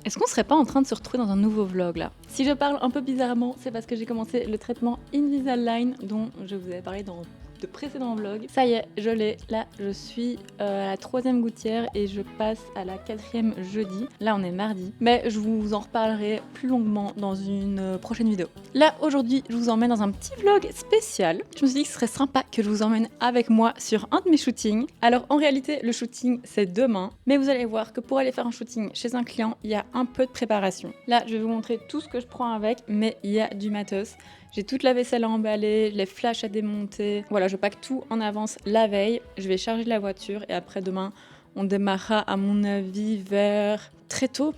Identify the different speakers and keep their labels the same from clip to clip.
Speaker 1: Est-ce qu'on serait pas en train de se retrouver dans un nouveau vlog là? Si je parle un peu bizarrement, c'est parce que j'ai commencé le traitement Invisalign dont je vous avais parlé dans de précédents vlogs. Ça y est, je l'ai. Là, je suis à la 3e gouttière et je passe à la 4e jeudi. Là, on est mardi. Mais je vous en reparlerai plus longuement dans une prochaine vidéo. Là, aujourd'hui, je vous emmène dans un petit vlog spécial. Je me suis dit que ce serait sympa que je vous emmène avec moi sur un de mes shootings. Alors, en réalité, le shooting, c'est demain. Mais vous allez voir que pour aller faire un shooting chez un client, il y a un peu de préparation. Là, je vais vous montrer tout ce que je prends avec, mais il y a du matos. J'ai toute la vaisselle à emballer, les flashs à démonter. Voilà, je pack tout en avance la veille. Je vais charger la voiture et après demain, on démarrera à mon avis vers très tôt,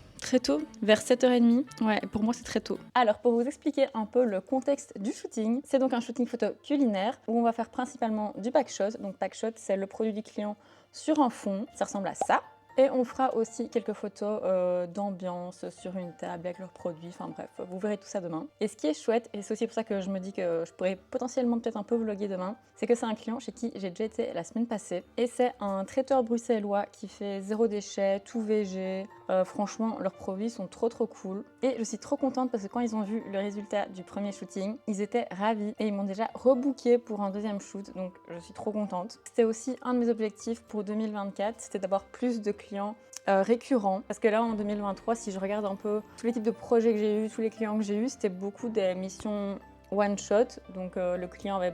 Speaker 1: vers 7h30. Ouais, pour moi c'est très tôt. Alors pour vous expliquer un peu le contexte du shooting, c'est donc un shooting photo culinaire où on va faire principalement du packshot. Donc packshot, c'est le produit du client sur un fond. Ça ressemble à ça. Et on fera aussi quelques photos d'ambiance sur une table avec leurs produits, enfin bref, vous verrez tout ça demain. Et ce qui est chouette, et c'est aussi pour ça que je me dis que je pourrais potentiellement peut-être un peu vlogger demain, c'est que c'est un client chez qui j'ai déjà été la semaine passée. Et c'est un traiteur bruxellois qui fait zéro déchet, tout végé. Franchement, leurs produits sont trop cool. Et je suis trop contente parce que quand ils ont vu le résultat du premier shooting, ils étaient ravis et ils m'ont déjà rebooké pour un deuxième shoot, donc je suis trop contente. C'était aussi un de mes objectifs pour 2024, c'était d'avoir plus de clients récurrents. Parce que là, en 2023, si je regarde un peu tous les types de projets que j'ai eu, tous les clients que j'ai eu, c'était beaucoup des missions one shot. Donc le client avait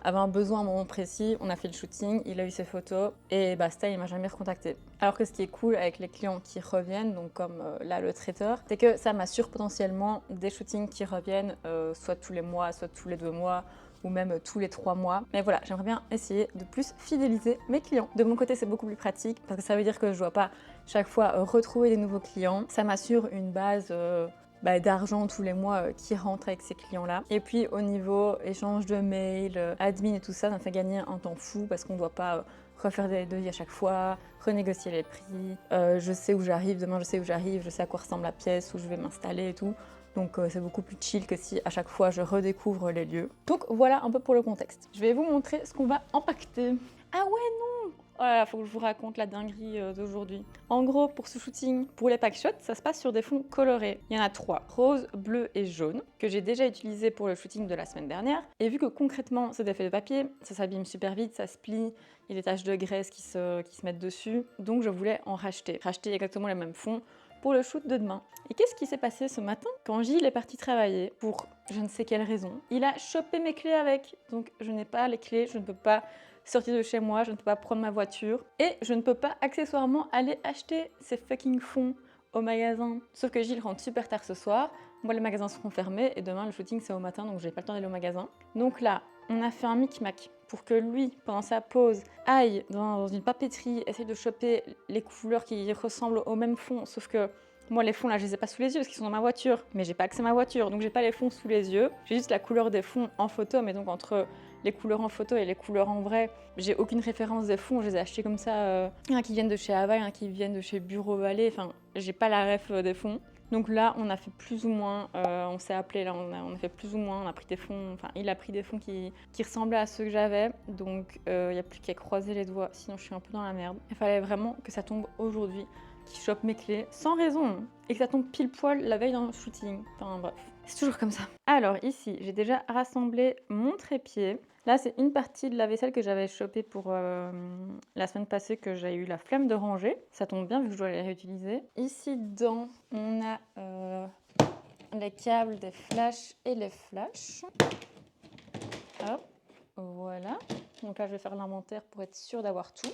Speaker 1: un besoin à un moment précis, on a fait le shooting, il a eu ses photos et basta, il m'a jamais recontacté. Alors que ce qui est cool avec les clients qui reviennent, donc comme là le traiteur, c'est que ça m'assure potentiellement des shootings qui reviennent soit tous les mois, soit tous les 2 mois, ou même tous les 3 mois. Mais voilà, j'aimerais bien essayer de plus fidéliser mes clients. De mon côté, c'est beaucoup plus pratique parce que ça veut dire que je ne dois pas chaque fois retrouver des nouveaux clients. Ça m'assure une base d'argent tous les mois qui rentre avec ces clients-là. Et puis au niveau échange de mails, admin et tout ça, ça me fait gagner un temps fou parce qu'on ne doit pas refaire des devis à chaque fois, renégocier les prix. Je sais où j'arrive, demain je sais où j'arrive, je sais à quoi ressemble la pièce, où je vais m'installer et tout. Donc c'est beaucoup plus chill que si à chaque fois je redécouvre les lieux. Donc voilà un peu pour le contexte. Je vais vous montrer ce qu'on va empaqueter. Ah ouais non! Oh là là, faut que je vous raconte la dinguerie d'aujourd'hui. En gros, pour ce shooting, pour les packshots, ça se passe sur des fonds colorés. Il y en a 3, rose, bleu et jaune, que j'ai déjà utilisé pour le shooting de la semaine dernière. Et vu que concrètement, c'est des feuilles de papier, ça s'abîme super vite, ça se plie, il y a des taches de graisse qui se mettent dessus. Donc je voulais en racheter. Racheter exactement les mêmes fonds pour le shoot de demain. Et qu'est-ce qui s'est passé ce matin? Quand Gilles est parti travailler, pour je ne sais quelle raison, il a chopé mes clés avec. Donc je n'ai pas les clés, je ne peux pas sortir de chez moi, je ne peux pas prendre ma voiture. Et je ne peux pas accessoirement aller acheter ces fucking fonds au magasin. Sauf que Gilles rentre super tard ce soir, moi les magasins seront fermés et demain le shooting c'est au matin donc j'ai pas le temps d'aller au magasin. Donc là, on a fait un micmac pour que lui, pendant sa pause, aille dans une papeterie, essaye de choper les couleurs qui ressemblent au même fond, sauf que moi les fonds là je les ai pas sous les yeux parce qu'ils sont dans ma voiture, mais j'ai pas accès à ma voiture, donc j'ai pas les fonds sous les yeux, j'ai juste la couleur des fonds en photo, mais donc entre les couleurs en photo et les couleurs en vrai, j'ai aucune référence des fonds, je les ai achetés comme ça, il y en a qui viennent de chez Havaï, il y en a qui viennent de chez Bureau Vallée, enfin j'ai pas la ref des fonds. Donc là, on a fait plus ou moins, on s'est appelé, là, on a fait plus ou moins, on a pris des fonds, enfin, il a pris des fonds qui ressemblaient à ceux que j'avais. Donc, il n'y a plus qu'à croiser les doigts, sinon je suis un peu dans la merde. Il fallait vraiment que ça tombe aujourd'hui, qu'il chope mes clés, sans raison, et que ça tombe pile poil la veille dans le shooting. Enfin, bref, c'est toujours comme ça. Alors, ici, j'ai déjà rassemblé mon trépied. Là, c'est une partie de la vaisselle que j'avais chopée pour la semaine passée que j'ai eu la flemme de ranger. Ça tombe bien vu que je dois les réutiliser. Ici, dedans, on a les câbles des flashs et les flashs. Hop, voilà. Donc là, je vais faire l'inventaire pour être sûre d'avoir tout.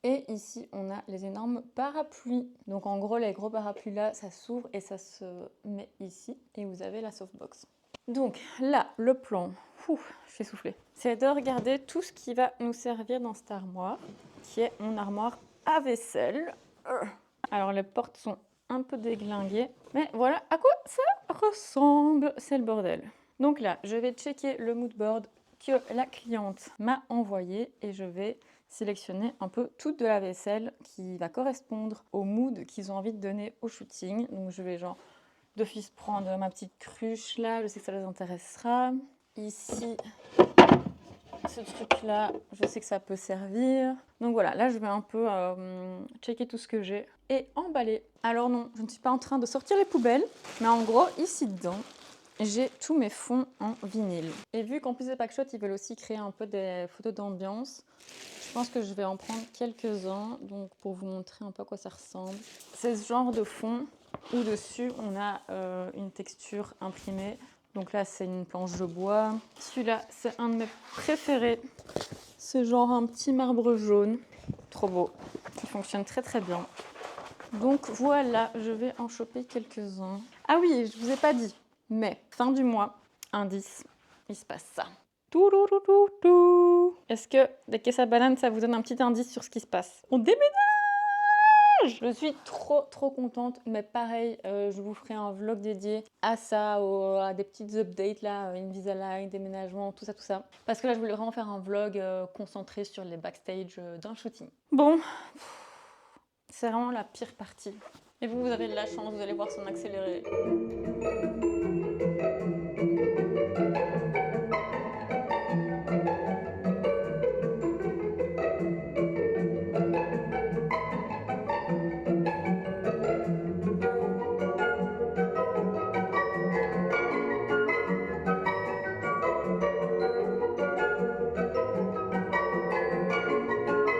Speaker 1: Et ici, on a les énormes parapluies. Donc en gros, les gros parapluies là, ça s'ouvre et ça se met ici. Et vous avez la softbox. Donc là, le plan, je suis soufflée, c'est de regarder tout ce qui va nous servir dans cette armoire, qui est mon armoire à vaisselle. Alors les portes sont un peu déglinguées, mais voilà à quoi ça ressemble, c'est le bordel. Donc là, je vais checker le mood board que la cliente m'a envoyé et je vais sélectionner un peu toute de la vaisselle qui va correspondre au mood qu'ils ont envie de donner au shooting. Donc je vais genre d'office prendre ma petite cruche là, je sais que ça les intéressera. Ici, ce truc-là, je sais que ça peut servir. Donc voilà, là je vais un peu checker tout ce que j'ai et emballer. Alors non, je ne suis pas en train de sortir les poubelles, mais en gros, ici dedans, j'ai tous mes fonds en vinyle. Et vu qu'en plus des Packshot, ils veulent aussi créer un peu des photos d'ambiance, je pense que je vais en prendre quelques-uns, donc pour vous montrer un peu à quoi ça ressemble. C'est ce genre de fond où dessus on a une texture imprimée. Donc là c'est une planche de bois. Celui-là c'est un de mes préférés. C'est genre un petit marbre jaune. Trop beau. Il fonctionne très très bien. Donc voilà, je vais en choper quelques-uns. Ah oui, je vous ai pas dit, mais fin du mois, indice, il se passe ça. Est-ce que des caisses à bananes, ça vous donne un petit indice sur ce qui se passe? On déménage! Je suis trop contente, mais pareil, je vous ferai un vlog dédié à ça, à des petites updates là, Invisalign, déménagement, tout ça. Parce que là, je voulais vraiment faire un vlog concentré sur les backstage d'un shooting. Bon, c'est vraiment la pire partie. Et vous avez de la chance, vous allez voir son accéléré.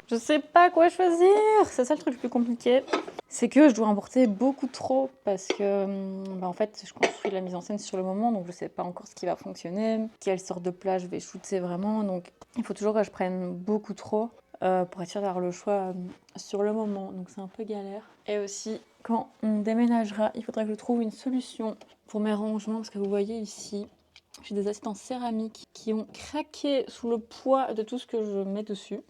Speaker 1: Je sais pas quoi choisir, c'est ça le truc le plus compliqué. C'est que je dois emporter beaucoup trop parce que en fait je construis la mise en scène sur le moment, donc je sais pas encore ce qui va fonctionner, quelle sorte de plat je vais shooter vraiment, donc il faut toujours que je prenne beaucoup trop pour être sûr d'avoir le choix sur le moment, donc c'est un peu galère. Et aussi quand on déménagera, il faudra que je trouve une solution pour mes rangements parce que vous voyez ici, j'ai des assiettes en céramique qui ont craqué sous le poids de tout ce que je mets dessus.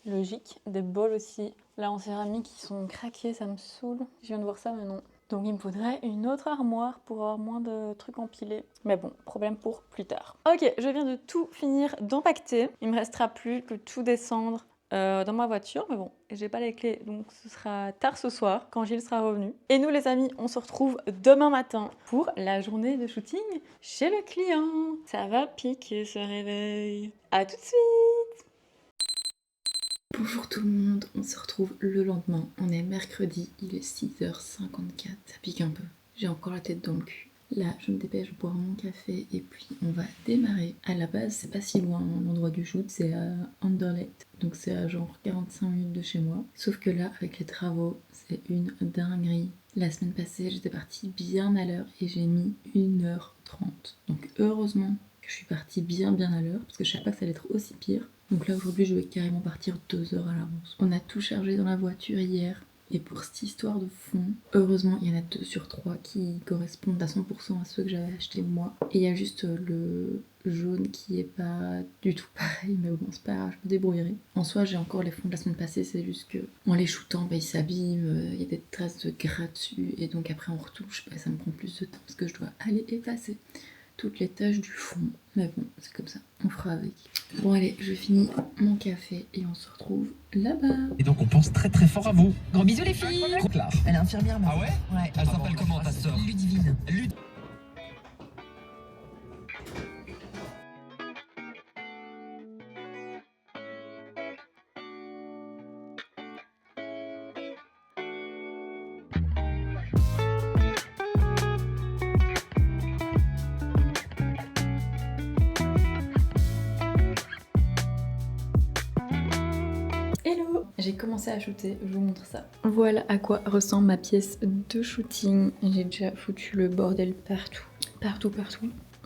Speaker 1: Logique. Des bols aussi, là en céramique, qui sont craqués, ça me saoule. Je viens de voir ça, mais non. Donc il me faudrait une autre armoire pour avoir moins de trucs empilés. Mais bon, problème pour plus tard. Ok, je viens de tout finir d'empaqueter. Il me restera plus que tout descendre dans ma voiture, mais bon, j'ai pas les clés, donc ce sera tard ce soir quand Gilles sera revenu. Et nous les amis, on se retrouve demain matin pour la journée de shooting chez le client. Ça va piquer ce réveil. À tout de suite. Bonjour tout le monde, on se retrouve le lendemain. On est mercredi, il est 6h54. Ça pique un peu, j'ai encore la tête dans le cul. Là, je me dépêche de boire mon café et puis on va démarrer. À la base, c'est pas si loin, l'endroit du shoot, c'est à Anderlecht. Donc c'est à genre 45 minutes de chez moi. Sauf que là, avec les travaux, c'est une dinguerie. La semaine passée, j'étais partie bien à l'heure et j'ai mis 1h30. Donc heureusement que je suis partie bien à l'heure parce que je savais pas que ça allait être aussi pire. Donc là aujourd'hui je vais carrément partir 2 heures à l'avance. On a tout chargé dans la voiture hier. Et pour cette histoire de fond, heureusement il y en a 2 sur 3 qui correspondent à 100% à ceux que j'avais acheté moi. Et il y a juste le jaune qui est pas du tout pareil, mais bon c'est pas grave, je me débrouillerai. En soi j'ai encore les fonds de la semaine passée, c'est juste que en les shootant ils s'abîment, il y a des traces de gras dessus et donc après on retouche, ça me prend plus de temps parce que je dois aller effacer toutes les taches du fond. Mais bon, c'est comme ça, on fera avec. Bon allez, je finis mon café et on se retrouve là-bas.
Speaker 2: Et donc on pense très fort à vous.
Speaker 3: Gros bisous les filles.
Speaker 2: Trop clair.
Speaker 3: Elle est infirmière moi.
Speaker 2: Ah ouais?
Speaker 3: Ouais.
Speaker 2: Elle s'appelle comment ta sœur?
Speaker 3: Ludivine.
Speaker 1: Hello! J'ai commencé à shooter, je vous montre ça. Voilà à quoi ressemble ma pièce de shooting. J'ai déjà foutu le bordel partout.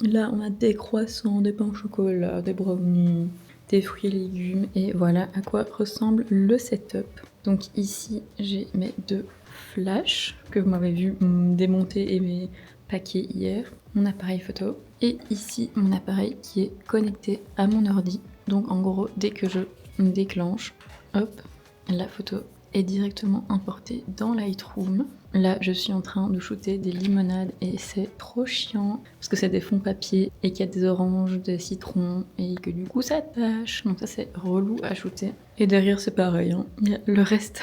Speaker 1: Là on a des croissants, des pains au chocolat, des brownies, des fruits et légumes. Et voilà à quoi ressemble le setup. Donc ici j'ai mes 2 flashs que vous m'avez vu démonter et mes paquets hier. Mon appareil photo. Et ici mon appareil qui est connecté à mon ordi. Donc en gros dès que je déclenche, hop, la photo est directement importée dans Lightroom. Là, je suis en train de shooter des limonades et c'est trop chiant parce que c'est des fonds papier et qu'il y a des oranges, des citrons et que du coup ça tâche. Donc ça c'est relou à shooter. Et derrière c'est pareil, hein. Il y a le reste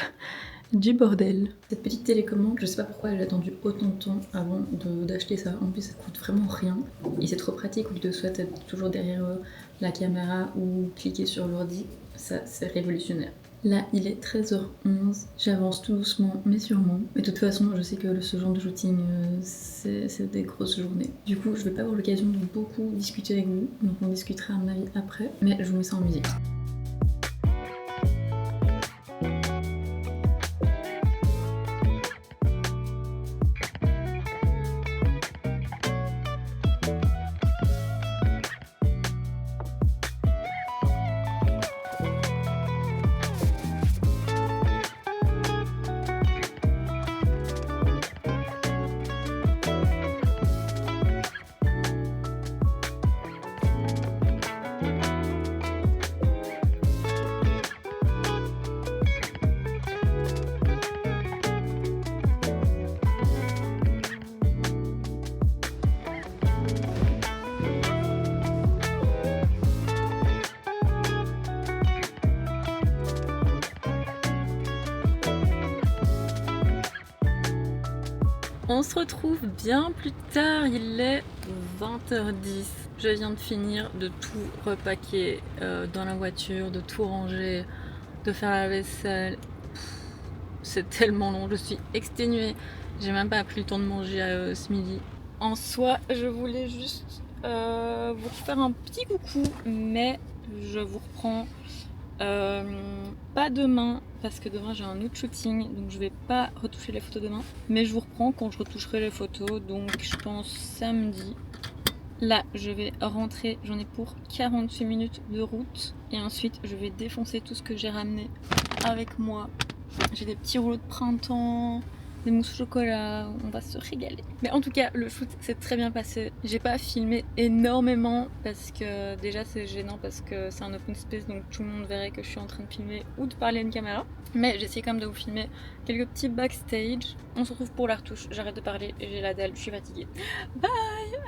Speaker 1: du bordel. Cette petite télécommande, je sais pas pourquoi j'ai attendu autant de temps avant d'acheter ça. En plus, ça coûte vraiment rien. Et c'est trop pratique au lieu de soit être toujours derrière la caméra ou cliquer sur l'ordi. Ça, c'est révolutionnaire. Là, il est 13h11. J'avance tout doucement, mais sûrement. Et de toute façon, je sais que ce genre de shooting, c'est des grosses journées. Du coup, je vais pas avoir l'occasion de beaucoup discuter avec vous. Donc, on discutera à mon avis après. Mais je vous mets ça en musique. On se retrouve bien plus tard, il est 20h10. Je viens de finir de tout repacker dans la voiture, de tout ranger, de faire la vaisselle. C'est tellement long, je suis exténuée. J'ai même pas pris le temps de manger ce midi. En soi, je voulais juste vous faire un petit coucou, mais je vous reprends pas demain parce que demain j'ai un autre shooting, donc je vais pas retoucher les photos demain, mais je vous reprends quand je retoucherai les photos, donc je pense samedi. Là je vais rentrer, j'en ai pour 48 minutes de route et ensuite je vais défoncer tout ce que j'ai ramené avec moi. J'ai des petits rouleaux de printemps, des mousses au chocolat, on va se régaler. Mais en tout cas, le shoot s'est très bien passé. J'ai pas filmé énormément parce que déjà c'est gênant parce que c'est un open space donc tout le monde verrait que je suis en train de filmer ou de parler à une caméra. Mais j'ai essayé quand même de vous filmer quelques petits backstage. On se retrouve pour la retouche, j'arrête de parler, j'ai la dalle, je suis fatiguée. Bye,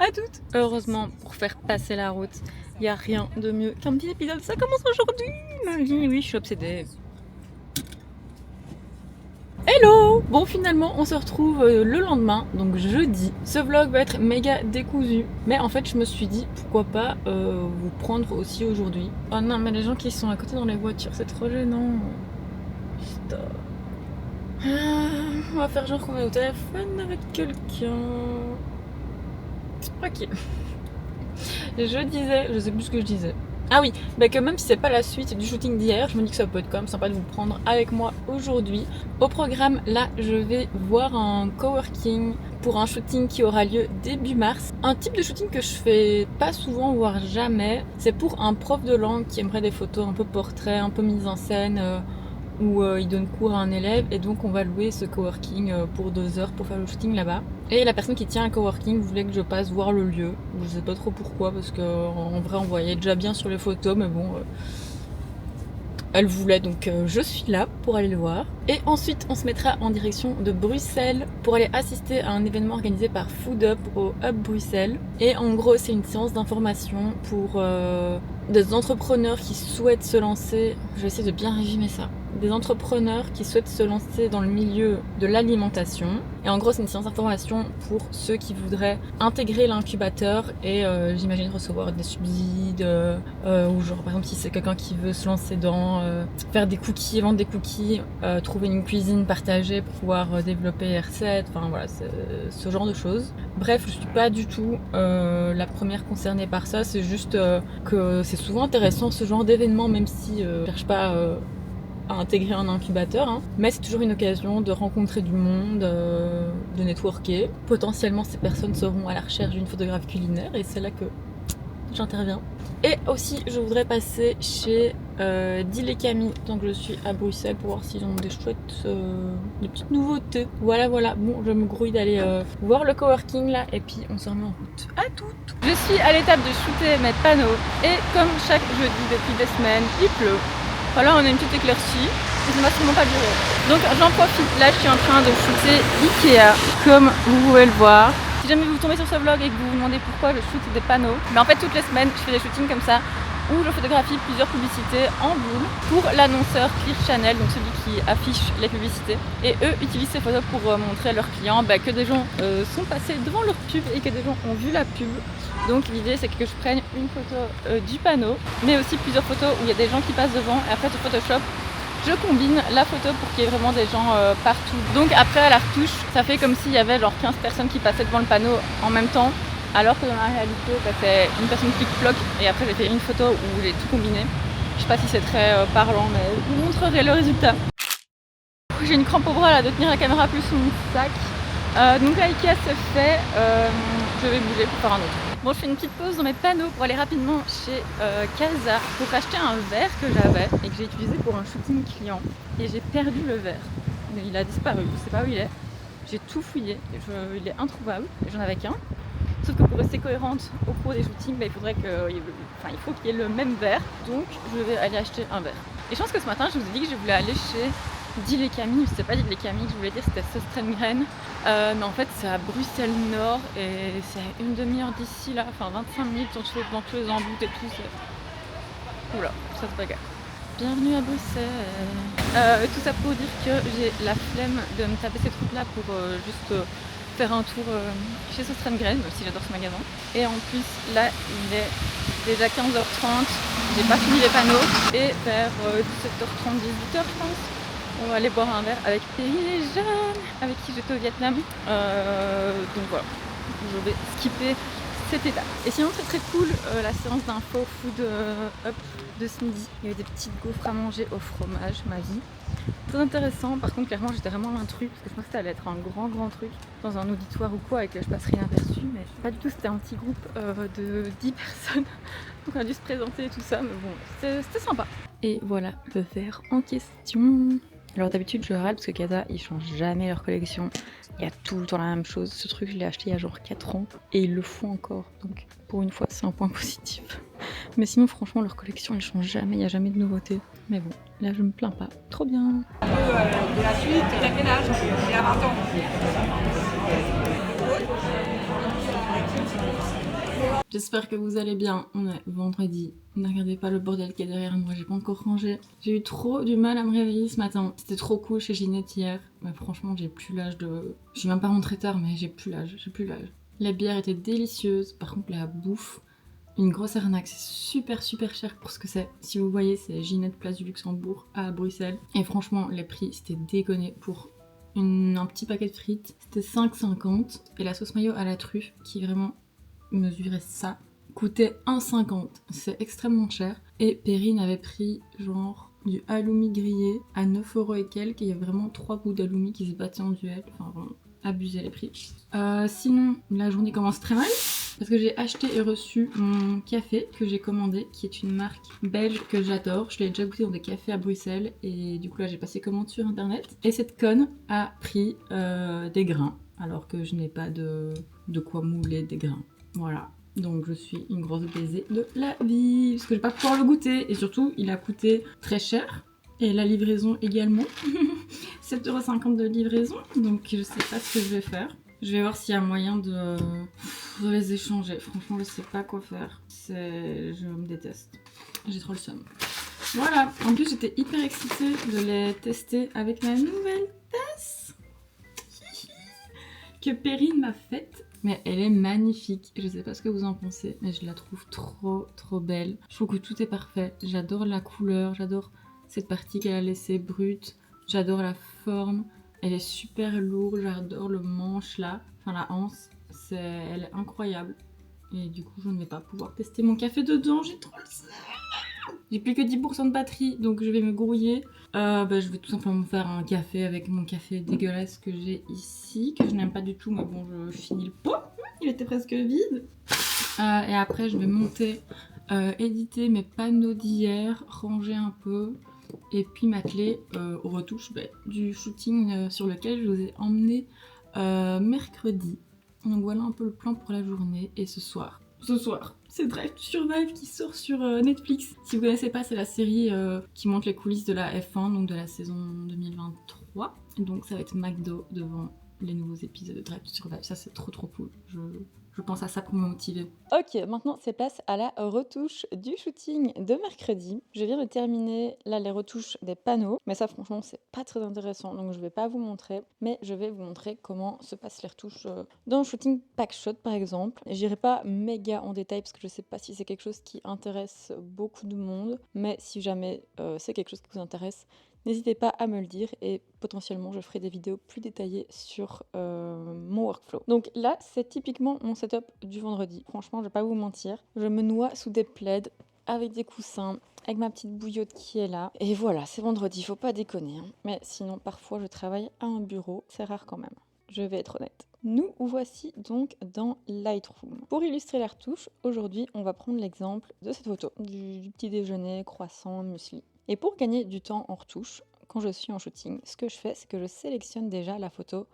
Speaker 1: à toutes. Heureusement, pour faire passer la route, il n'y a rien de mieux qu'un petit épisode. Ça commence aujourd'hui, ma vie, oui, je suis obsédée. Hello! Bon, finalement on se retrouve le lendemain, donc jeudi. Ce vlog va être méga décousu, mais en fait je me suis dit pourquoi pas vous prendre aussi aujourd'hui. Oh non, mais les gens qui sont à côté dans les voitures, c'est trop gênant. Stop. On va faire genre qu'on est au téléphone avec quelqu'un. Ok. Je disais, je sais plus ce que je disais. Ah oui, bah que même si c'est pas la suite du shooting d'hier, je me dis que ça peut être quand même sympa de vous prendre avec moi aujourd'hui. Au programme, là, je vais voir un coworking pour un shooting qui aura lieu début mars. Un type de shooting que je fais pas souvent, voire jamais. C'est pour un prof de langue qui aimerait des photos un peu portraits, un peu mises en scène, où il donne cours à un élève et donc on va louer ce coworking pour 2 heures pour faire le shooting là-bas. Et la personne qui tient un coworking voulait que je passe voir le lieu. Je sais pas trop pourquoi parce qu'en vrai on voyait déjà bien sur les photos mais bon elle voulait donc je suis là pour aller le voir. Et ensuite on se mettra en direction de Bruxelles pour aller assister à un événement organisé par Food Up au Hub Bruxelles. Et en gros c'est une séance d'information pour des entrepreneurs qui souhaitent se lancer. Je vais essayer de bien résumer ça. Des entrepreneurs qui souhaitent se lancer dans le milieu de l'alimentation. Et en gros, c'est une séance d'information pour ceux qui voudraient intégrer l'incubateur et j'imagine recevoir des subsides ou genre par exemple si c'est quelqu'un qui veut se lancer dans faire des cookies, vendre des cookies, trouver une cuisine partagée pour pouvoir développer les recettes, enfin voilà, ce genre de choses. Bref, je suis pas du tout la première concernée par ça, c'est juste que c'est souvent intéressant ce genre d'événement même si je cherche pas à intégrer un incubateur, hein. Mais c'est toujours une occasion de rencontrer du monde, de networker. Potentiellement ces personnes seront à la recherche d'une photographe culinaire et c'est là que j'interviens. Et aussi je voudrais passer chez Dil et Camille, donc je suis à Bruxelles pour voir s'ils ont des chouettes, des petites nouveautés. Voilà, bon je me grouille d'aller voir le coworking là et puis on se remet en route. À toutes. Je suis à l'étape de shooter mes panneaux et comme chaque jeudi depuis des semaines, il pleut. Voilà, on a une petite éclaircie et ça ne va sûrement pas durer. Donc j'en profite, là je suis en train de shooter Ikea, comme vous pouvez le voir. Si jamais vous tombez sur ce vlog et que vous vous demandez pourquoi je shoot des panneaux, mais en fait toutes les semaines je fais des shootings comme ça où je photographie plusieurs publicités en boule pour l'annonceur Clear Channel, donc celui qui affiche les publicités. Et eux utilisent ces photos pour montrer à leurs clients que des gens sont passés devant leur pub et que des gens ont vu la pub. Donc l'idée c'est que je prenne une photo du panneau, mais aussi plusieurs photos où il y a des gens qui passent devant, et après sur Photoshop, je combine la photo pour qu'il y ait vraiment des gens partout. Donc après à la retouche, ça fait comme s'il y avait genre 15 personnes qui passaient devant le panneau en même temps, alors que dans la réalité, c'est une personne qui clique et après j'ai fait une photo où j'ai tout combiné. Je sais pas si c'est très parlant, mais je vous montrerai le résultat. J'ai une crampe au bras là de tenir la caméra plus mon sac. Donc là Ikea c'est fait, je vais bouger pour faire un autre. Bon, je fais une petite pause dans mes panneaux pour aller rapidement chez Casa pour acheter un verre que j'avais et que j'ai utilisé pour un shooting client. Et j'ai perdu le verre. Il a disparu, je sais pas où il est. J'ai tout fouillé, il est introuvable, j'en avais qu'un. Sauf que pour rester cohérente au cours des shootings, il faudrait il faut qu'il y ait le même verre. Donc je vais aller acheter un verre. Et je pense que ce matin, je vous ai dit que je voulais aller chez Deal et Camille. C'était pas Deal et Camille que je voulais dire, c'était Söstrengren. Mais en fait, c'est à Bruxelles Nord et c'est à une demi-heure d'ici là, enfin 25 minutes dans tous les embouts et tout. Oula, ça se bagarre. Bienvenue à Bruxelles. Tout ça pour dire que j'ai la flemme de me taper ces trucs là pour juste faire un tour chez Söstrengren, même si j'adore ce magasin. Et en plus là il est déjà 15h30, j'ai pas fini les panneaux et vers 17h30, 18h je pense, on va aller boire un verre avec Perrine et Jeanne, avec qui j'étais au Vietnam. Donc voilà, je vais skipper cette étape. Et sinon très très cool la séance d'info food up de ce midi. Il y avait des petites gaufres à manger au fromage, ma vie. Très intéressant, par contre clairement j'étais vraiment l'intrus parce que je pensais que ça allait être un grand truc dans un auditoire ou quoi et que je passerais inaperçu, mais pas du tout, c'était un petit groupe de 10 personnes donc on a dû se présenter et tout ça, mais bon c'était sympa. Et voilà le verre en question. Alors d'habitude je râle parce que Casa ils changent jamais leur collection, il y a tout le temps la même chose. Ce truc je l'ai acheté il y a genre 4 ans et ils le font encore, donc pour une fois c'est un point positif. Mais sinon franchement leur collection elle change jamais, il n'y a jamais de nouveautés. Mais bon, là je me plains pas, trop bien.
Speaker 3: De la suite, t'as quel âge? J'ai à 20 ans.
Speaker 1: J'espère que vous allez bien, on est vendredi. Ne regardez pas le bordel qui est derrière moi, j'ai pas encore rangé. J'ai eu trop du mal à me réveiller ce matin. C'était trop cool chez Ginette hier. Mais franchement j'ai plus l'âge de... Je suis même pas rentrée tard mais j'ai plus l'âge. La bière était délicieuse, par contre la bouffe, une grosse arnaque, c'est super cher pour ce que c'est. Si vous voyez, c'est Ginette Place du Luxembourg à Bruxelles. Et franchement, les prix, c'était déconné. Pour un petit paquet de frites, c'était 5,50. Et la sauce mayo à la truffe, qui vraiment mesurait ça, coûtait 1,50. C'est extrêmement cher. Et Perrine avait pris genre du halloumi grillé à 9€ et quelques. Et il y a vraiment 3 bouts d'halloumi qui se battaient en duel. Enfin vraiment, abusé les prix. Sinon, la journée commence très mal. Parce que j'ai acheté et reçu mon café que j'ai commandé, qui est une marque belge que j'adore. Je l'ai déjà goûté dans des cafés à Bruxelles et du coup là j'ai passé commande sur internet. Et cette conne a pris des grains, alors que je n'ai pas de quoi mouler des grains. Voilà. Donc je suis une grosse baisée de la vie, parce que je vais pas pouvoir le goûter. Et surtout, il a coûté très cher. Et la livraison également. 7,50€ de livraison. Donc je sais pas ce que je vais faire. Je vais voir s'il y a moyen de les échanger. Franchement, je sais pas quoi faire. Je me déteste. J'ai trop le seum. Voilà. En plus, j'étais hyper excitée de les tester avec ma nouvelle tasse que Perrine m'a faite. Mais elle est magnifique. Je sais pas ce que vous en pensez, mais je la trouve trop belle. Je trouve que tout est parfait. J'adore la couleur, j'adore cette partie qu'elle a laissée brute. J'adore la forme. Elle est super lourde, j'adore le manche là, enfin la anse, elle est incroyable. Et du coup je ne vais pas pouvoir tester mon café dedans, j'ai trop le seum. J'ai plus que 10% de batterie, donc je vais me grouiller. Je vais tout simplement faire un café avec mon café dégueulasse que j'ai ici, que je n'aime pas du tout, mais bon je finis le pot, il était presque vide. Et après je vais monter, éditer mes panneaux d'hier, ranger un peu. Et puis m'atteler aux retouches du shooting sur lequel je vous ai emmené mercredi. Donc voilà un peu le plan pour la journée. Et ce soir, c'est Drive to Survive qui sort sur Netflix. Si vous connaissez pas, c'est la série qui montre les coulisses de la F1, donc de la saison 2023. Donc ça va être McDo devant les nouveaux épisodes de Drive to Survive. Ça, c'est trop cool. Je pense à ça pour me motiver. Ok, maintenant c'est place à la retouche du shooting de mercredi. Je viens de terminer là les retouches des panneaux, mais ça franchement c'est pas très intéressant, donc je vais pas vous montrer, mais je vais vous montrer comment se passent les retouches dans le shooting Packshot par exemple. J'irai pas méga en détail parce que je sais pas si c'est quelque chose qui intéresse beaucoup de monde, mais si jamais c'est quelque chose qui vous intéresse, n'hésitez pas à me le dire et potentiellement je ferai des vidéos plus détaillées sur mon workflow. Donc là, c'est typiquement mon setup du vendredi. Franchement, je vais pas vous mentir. Je me noie sous des plaids avec des coussins, avec ma petite bouillotte qui est là. Et voilà, c'est vendredi, faut pas déconner. Mais sinon, parfois, je travaille à un bureau. C'est rare quand même. Je vais être honnête. Nous voici donc dans Lightroom. Pour illustrer la retouche, aujourd'hui, on va prendre l'exemple de cette photo du petit déjeuner, croissant, muesli. Et pour gagner du temps en retouche, quand je suis en shooting, ce que je fais, c'est que je sélectionne déjà la photo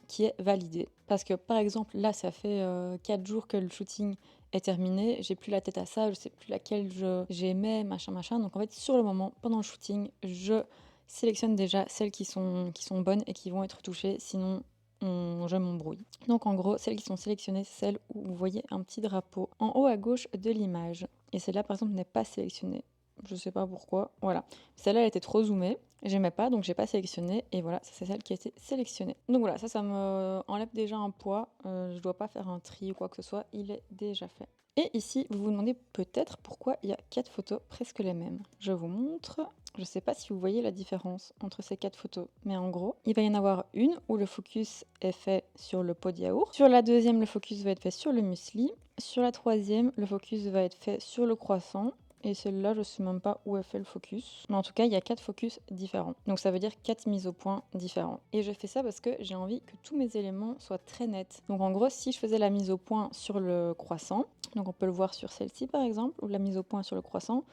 Speaker 1: qui est validée. Parce que par exemple, là, ça fait 4 jours que le shooting est terminé, j'ai plus la tête à ça, je sais plus laquelle j'aimais, machin. Donc en fait, sur le moment, pendant le shooting, je sélectionne déjà celles qui sont bonnes et qui vont être touchées, sinon je m'embrouille. Donc en gros, celles qui sont sélectionnées, c'est celles où vous voyez un petit drapeau en haut à gauche de l'image. Et celle-là, par exemple, n'est pas sélectionnée. Je sais pas pourquoi, voilà. Celle-là, elle était trop zoomée, j'aimais pas, donc j'ai pas sélectionné, et voilà, ça c'est celle qui a été sélectionnée. Donc voilà, ça me enlève déjà un poids, je dois pas faire un tri ou quoi que ce soit, il est déjà fait. Et ici, vous vous demandez peut-être pourquoi il y a 4 photos presque les mêmes. Je vous montre. Je sais pas si vous voyez la différence entre ces 4 photos, mais en gros, il va y en avoir une où le focus est fait sur le pot de yaourt. Sur la deuxième, le focus va être fait sur le muesli. Sur la troisième, le focus va être fait sur le croissant. Et celle-là, je sais même pas où est fait le focus. Mais en tout cas, il y a 4 focus différents. Donc ça veut dire 4 mises au point différents. Et je fais ça parce que j'ai envie que tous mes éléments soient très nets. Donc en gros, si je faisais la mise au point sur le croissant, donc on peut le voir sur celle-ci par exemple, ou la mise au point sur le croissant,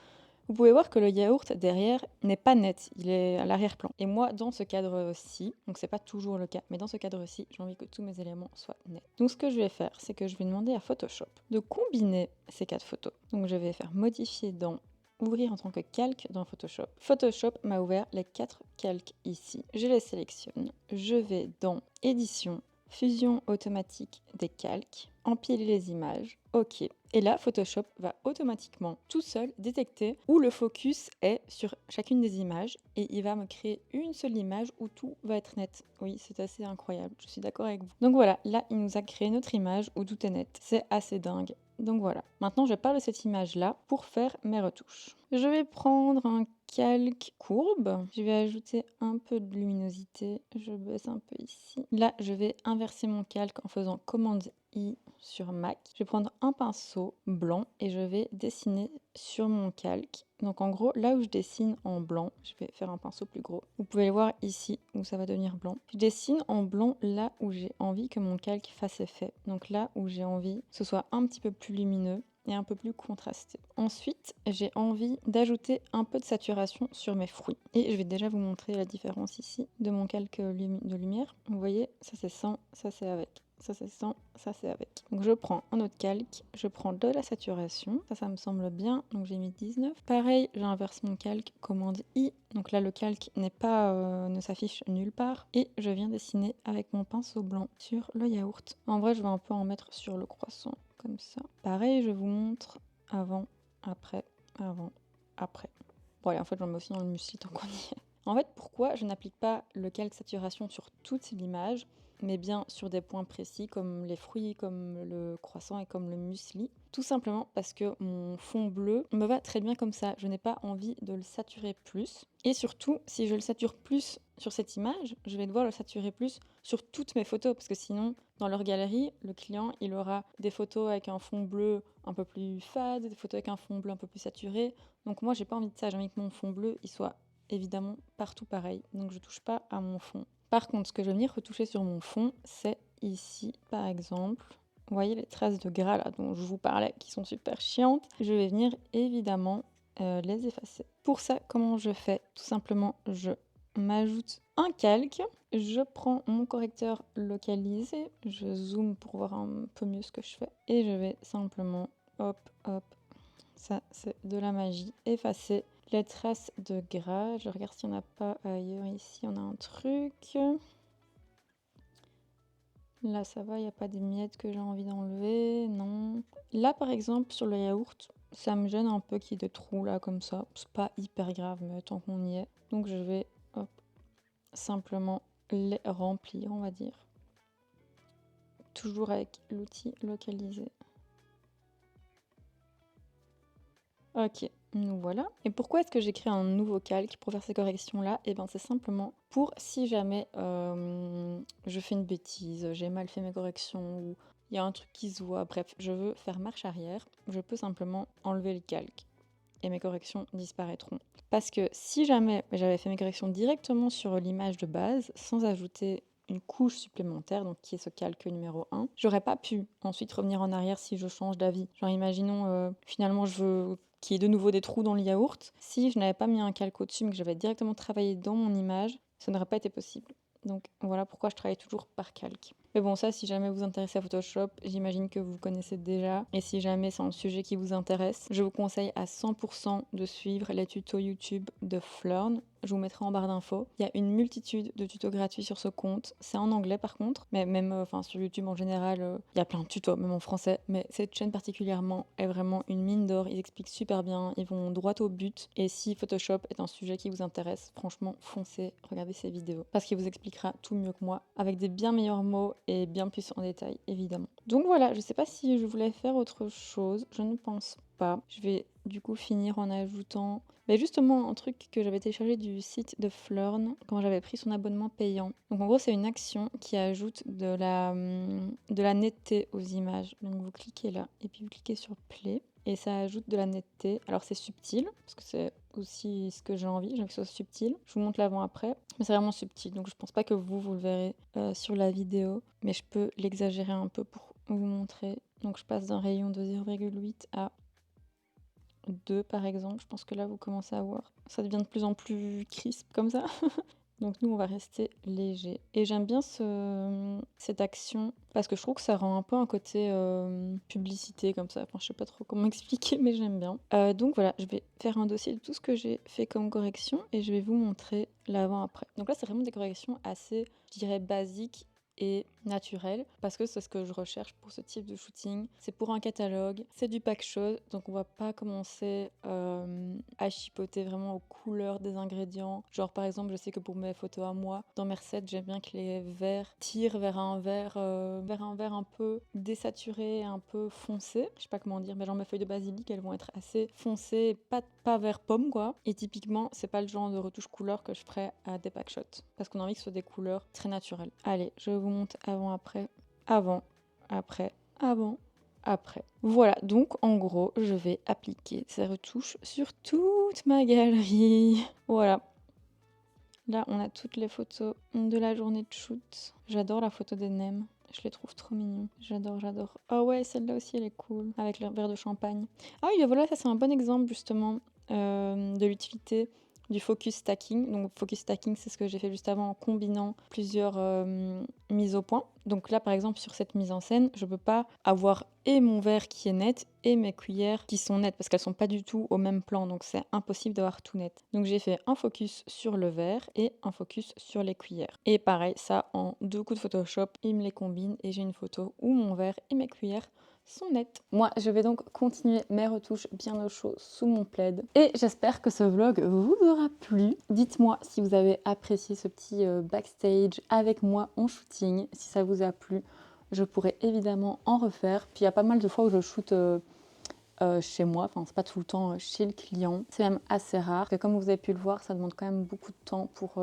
Speaker 1: vous pouvez voir que le yaourt derrière n'est pas net, il est à l'arrière-plan. Et moi, dans ce cadre-ci, donc c'est pas toujours le cas, mais dans ce cadre-ci, j'ai envie que tous mes éléments soient nets. Donc ce que je vais faire, c'est que je vais demander à Photoshop de combiner ces 4 photos. Donc je vais faire modifier dans ouvrir en tant que calque dans Photoshop. Photoshop m'a ouvert les 4 calques ici. Je les sélectionne. Je vais dans édition, fusion automatique des calques, empiler les images. Ok. Et là, Photoshop va automatiquement tout seul détecter où le focus est sur chacune des images et il va me créer une seule image où tout va être net. Oui, c'est assez incroyable, je suis d'accord avec vous. Donc voilà, là, il nous a créé notre image où tout est net. C'est assez dingue. Donc voilà, maintenant je parle de cette image-là pour faire mes retouches. Je vais prendre un calque courbe, je vais ajouter un peu de luminosité, je baisse un peu ici. Là, je vais inverser mon calque en faisant commande I sur Mac. Je vais prendre un pinceau blanc et je vais dessiner sur mon calque. Donc en gros, là où je dessine en blanc, je vais faire un pinceau plus gros. Vous pouvez le voir ici où ça va devenir blanc. Je dessine en blanc là où j'ai envie que mon calque fasse effet. Donc là où j'ai envie que ce soit un petit peu plus lumineux et un peu plus contrasté. Ensuite, j'ai envie d'ajouter un peu de saturation sur mes fruits. Et je vais déjà vous montrer la différence ici de mon calque de lumière. Vous voyez, ça c'est sans, ça c'est avec. Ça c'est sans, ça c'est avec. Donc je prends un autre calque, je prends de la saturation, ça me semble bien, donc j'ai mis 19. Pareil, j'inverse mon calque, commande I, donc là le calque n'est pas, ne s'affiche nulle part, et je viens dessiner avec mon pinceau blanc sur le yaourt. En vrai, je vais un peu en mettre sur le croissant, comme ça. Pareil, je vous montre avant, après, avant, après. Bon allez, en fait, j'en mets aussi dans le muesli tant qu'on y est. En fait, pourquoi je n'applique pas le calque saturation sur toute l'image, mais bien sur des points précis comme les fruits, comme le croissant et comme le muesli? Tout simplement parce que mon fond bleu me va très bien comme ça. Je n'ai pas envie de le saturer plus. Et surtout, si je le sature plus sur cette image, je vais devoir le saturer plus sur toutes mes photos parce que sinon, dans leur galerie, le client, il aura des photos avec un fond bleu un peu plus fade, des photos avec un fond bleu un peu plus saturé. Donc moi, j'ai pas envie de ça. J'ai envie que mon fond bleu, il soit évidemment partout pareil. Donc je touche pas à mon fond. Par contre, ce que je vais venir retoucher sur mon fond, c'est ici, par exemple. Vous voyez les traces de gras là dont je vous parlais, qui sont super chiantes. Je vais venir évidemment les effacer. Pour ça, comment je fais? Tout simplement, je m'ajoute un calque. Je prends mon correcteur localisé. Je zoome pour voir un peu mieux ce que je fais. Et je vais simplement, hop, hop, ça c'est de la magie, effacer les traces de gras. Je regarde s'il n'y en a pas ailleurs. Ici, on a un truc. Là, ça va, il n'y a pas des miettes que j'ai envie d'enlever, non. Là, par exemple, sur le yaourt, ça me gêne un peu qu'il y ait des trous là, comme ça. C'est pas hyper grave, mais tant qu'on y est. Donc, je vais, hop, simplement les remplir, on va dire. Toujours avec l'outil localisé. Ok, nous voilà. Et pourquoi est-ce que j'ai créé un nouveau calque pour faire ces corrections-là? Et bien c'est simplement pour si jamais je fais une bêtise, j'ai mal fait mes corrections ou il y a un truc qui se voit, bref, je veux faire marche arrière, je peux simplement enlever le calque et mes corrections disparaîtront. Parce que si jamais j'avais fait mes corrections directement sur l'image de base, sans ajouter une couche supplémentaire, donc qui est ce calque numéro 1, j'aurais pas pu ensuite revenir en arrière si je change d'avis. Genre imaginons, finalement je veux qu'il y ait de nouveau des trous dans le yaourt. Si je n'avais pas mis un calque au-dessus, mais que j'avais directement travaillé dans mon image, ça n'aurait pas été possible. Donc voilà pourquoi je travaille toujours par calque. Mais bon, ça, si jamais vous intéressez à Photoshop, j'imagine que vous connaissez déjà. Et si jamais c'est un sujet qui vous intéresse, je vous conseille à 100% de suivre les tutos YouTube de Flurn. Je vous mettrai en barre d'infos. Il y a une multitude de tutos gratuits sur ce compte. C'est en anglais par contre, mais même sur YouTube en général, il y a plein de tutos, même en français. Mais cette chaîne particulièrement est vraiment une mine d'or. Ils expliquent super bien, ils vont droit au but. Et si Photoshop est un sujet qui vous intéresse, franchement, foncez, regardez ces vidéos. Parce qu'il vous expliquera tout mieux que moi, avec des bien meilleurs mots et bien plus en détail, évidemment. Donc voilà, je sais pas si je voulais faire autre chose. Je ne pense pas. Je vais du coup finir en ajoutant justement un truc que j'avais téléchargé du site de Flurn quand j'avais pris son abonnement payant. Donc en gros c'est une action qui ajoute de la netteté aux images. Donc vous cliquez là et puis vous cliquez sur play et ça ajoute de la netteté. Alors c'est subtil parce que c'est aussi ce que j'ai envie que ce soit subtil. Je vous montre l'avant-après, mais c'est vraiment subtil donc je pense pas que vous le verrez sur la vidéo, mais je peux l'exagérer un peu pour vous montrer. Donc je passe d'un rayon de 0,8 à 2 par exemple. Je pense que là vous commencez à voir. Ça devient de plus en plus crisp comme ça. Donc nous on va rester léger. Et j'aime bien cette action parce que je trouve que ça rend un peu un côté publicité comme ça. Enfin je sais pas trop comment expliquer mais j'aime bien. Donc voilà, je vais faire un dossier de tout ce que j'ai fait comme correction et je vais vous montrer l'avant-après. Donc là c'est vraiment des corrections assez, je dirais, basiques et naturel parce que c'est ce que je recherche pour ce type de shooting. C'est pour un catalogue, c'est du pack chose, donc on va pas commencer à chipoter vraiment aux couleurs des ingrédients. Genre par exemple, je sais que pour mes photos à moi, dans mes recettes, j'aime bien que les verts tirent vers un vert un peu désaturé, un peu foncé. Je sais pas comment dire, mais genre mes feuilles de basilic, elles vont être assez foncées, pas vert pomme quoi. Et typiquement, c'est pas le genre de retouche couleur que je ferais à des pack shots parce qu'on a envie que ce soit des couleurs très naturelles. Allez, je vous montre avant-après, avant-après, avant-après. Voilà, donc en gros, je vais appliquer ces retouches sur toute ma galerie. Voilà. Là, on a toutes les photos de la journée de shoot. J'adore la photo des nems. Je les trouve trop mignons. J'adore, j'adore. Oh ouais, celle-là aussi, elle est cool. Avec leur verre de champagne. Ah oui, voilà, ça c'est un bon exemple justement de l'utilité du focus stacking. Donc focus stacking, c'est ce que j'ai fait juste avant en combinant plusieurs mises au point. Donc là, par exemple, sur cette mise en scène, je peux pas avoir et mon verre qui est net et mes cuillères qui sont nettes parce qu'elles sont pas du tout au même plan. Donc c'est impossible d'avoir tout net. Donc j'ai fait un focus sur le verre et un focus sur les cuillères. Et pareil, ça en 2 coups de Photoshop, il me les combine et j'ai une photo où mon verre et mes cuillères sont nettes. Moi, je vais donc continuer mes retouches bien au chaud sous mon plaid. Et j'espère que ce vlog vous aura plu. Dites-moi si vous avez apprécié ce petit backstage avec moi en shooting. Si ça vous a plu, je pourrais évidemment en refaire. Puis il y a pas mal de fois où je shoot chez moi, enfin c'est pas tout le temps chez le client. C'est même assez rare. Parce que comme vous avez pu le voir, ça demande quand même beaucoup de temps pour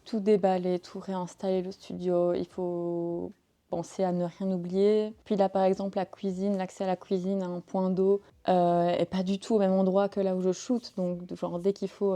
Speaker 1: tout déballer, tout réinstaller le studio. Il faut penser à ne rien oublier. Puis là, par exemple, la cuisine, l'accès à la cuisine à un point d'eau est pas du tout au même endroit que là où je shoot. Donc, genre, dès qu'il faut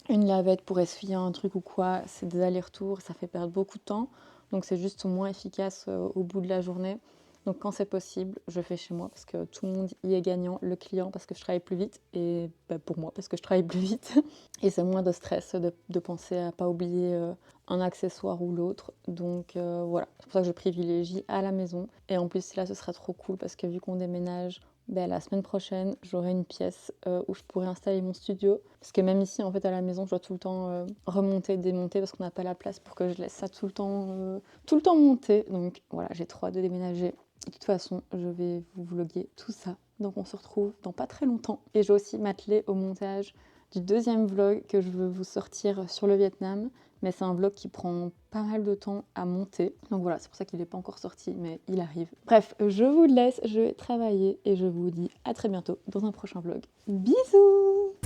Speaker 1: une lavette pour essuyer un truc ou quoi, c'est des allers-retours, ça fait perdre beaucoup de temps. Donc, c'est juste moins efficace au bout de la journée. Donc, quand c'est possible, je fais chez moi parce que tout le monde y est gagnant. Le client parce que je travaille plus vite et pour moi parce que je travaille plus vite. Et c'est moins de stress de penser à pas oublier un accessoire ou l'autre. Donc voilà, c'est pour ça que je privilégie à la maison. Et en plus là, ce sera trop cool parce que vu qu'on déménage, la semaine prochaine, j'aurai une pièce où je pourrai installer mon studio. Parce que même ici, en fait, à la maison, je dois tout le temps remonter, démonter parce qu'on n'a pas la place pour que je laisse ça tout le temps monter. Donc voilà, j'ai trop hâte de déménager. De toute façon, je vais vous vloguer tout ça. Donc on se retrouve dans pas très longtemps. Et je vais aussi m'atteler au montage du deuxième vlog que je veux vous sortir sur le Vietnam. Mais c'est un vlog qui prend pas mal de temps à monter. Donc voilà, c'est pour ça qu'il n'est pas encore sorti, mais il arrive. Bref, je vous laisse, je vais travailler et je vous dis à très bientôt dans un prochain vlog. Bisous!